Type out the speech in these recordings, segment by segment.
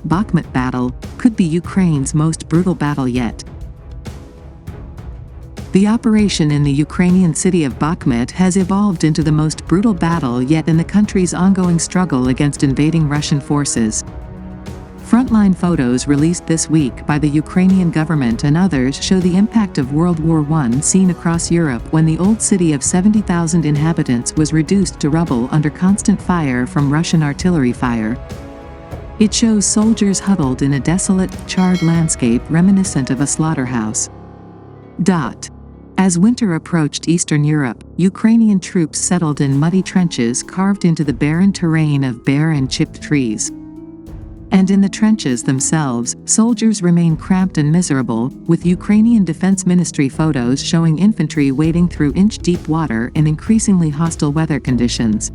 Bakhmut Battle, could be Ukraine's most brutal battle yet. The operation in the Ukrainian city of Bakhmut has evolved into the most brutal battle yet in the country's ongoing struggle against invading Russian forces. Frontline photos released this week by the Ukrainian government and others show the impact of World War I seen across Europe when the old city of 70,000 inhabitants was reduced to rubble under constant fire from Russian artillery fire. It shows soldiers huddled in a desolate, charred landscape reminiscent of a slaughterhouse. As winter approached Eastern Europe, Ukrainian troops settled in muddy trenches carved into the barren terrain of bare and chipped trees. And in the trenches themselves, soldiers remain cramped and miserable, with Ukrainian Defense Ministry photos showing infantry wading through inch-deep water in increasingly hostile weather conditions.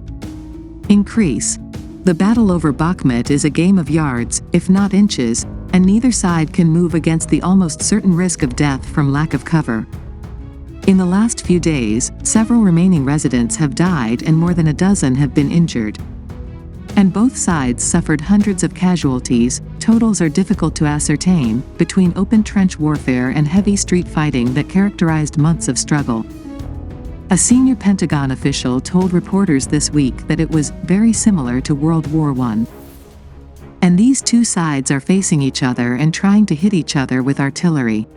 The battle over Bakhmut is a game of yards, if not inches, and neither side can move against the almost certain risk of death from lack of cover. In the last few days, several remaining residents have died and more than a dozen have been injured. And both sides suffered hundreds of casualties. Totals are difficult to ascertain, between open trench warfare and heavy street fighting that characterized months of struggle. A senior Pentagon official told reporters this week that it was very similar to World War I. And these two sides are facing each other and trying to hit each other with artillery.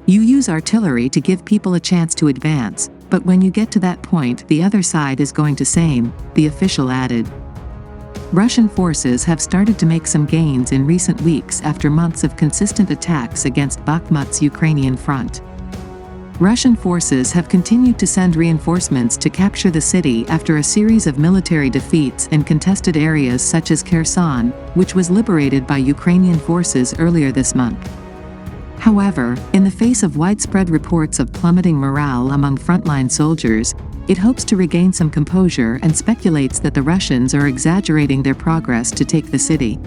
You use artillery to give people a chance to advance, but when you get to that point, the other side is going to same, the official added. Russian forces have started to make some gains in recent weeks after months of consistent attacks against Bakhmut's Ukrainian front. Russian forces have continued to send reinforcements to capture the city after a series of military defeats in contested areas such as Kherson, which was liberated by Ukrainian forces earlier this month. However, in the face of widespread reports of plummeting morale among frontline soldiers, it hopes to regain some composure and speculates that the Russians are exaggerating their progress to take the city.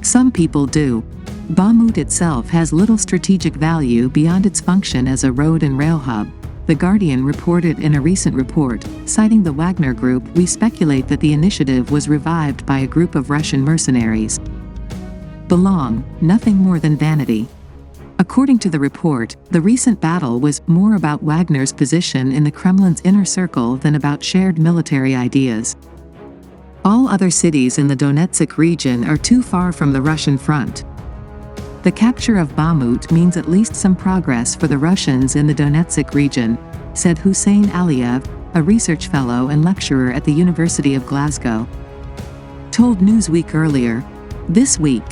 Some people do. Bakhmut itself has little strategic value beyond its function as a road and rail hub, The Guardian reported in a recent report, citing the Wagner Group. We speculate that the initiative was revived by a group of Russian mercenaries. Belong, nothing more than vanity. According to the report, the recent battle was more about Wagner's position in the Kremlin's inner circle than about shared military ideas. All other cities in the Donetsk region are too far from the Russian front. The capture of Bakhmut means at least some progress for the Russians in the Donetsk region, said Hussein Aliyev, a research fellow and lecturer at the University of Glasgow. Told Newsweek earlier this week,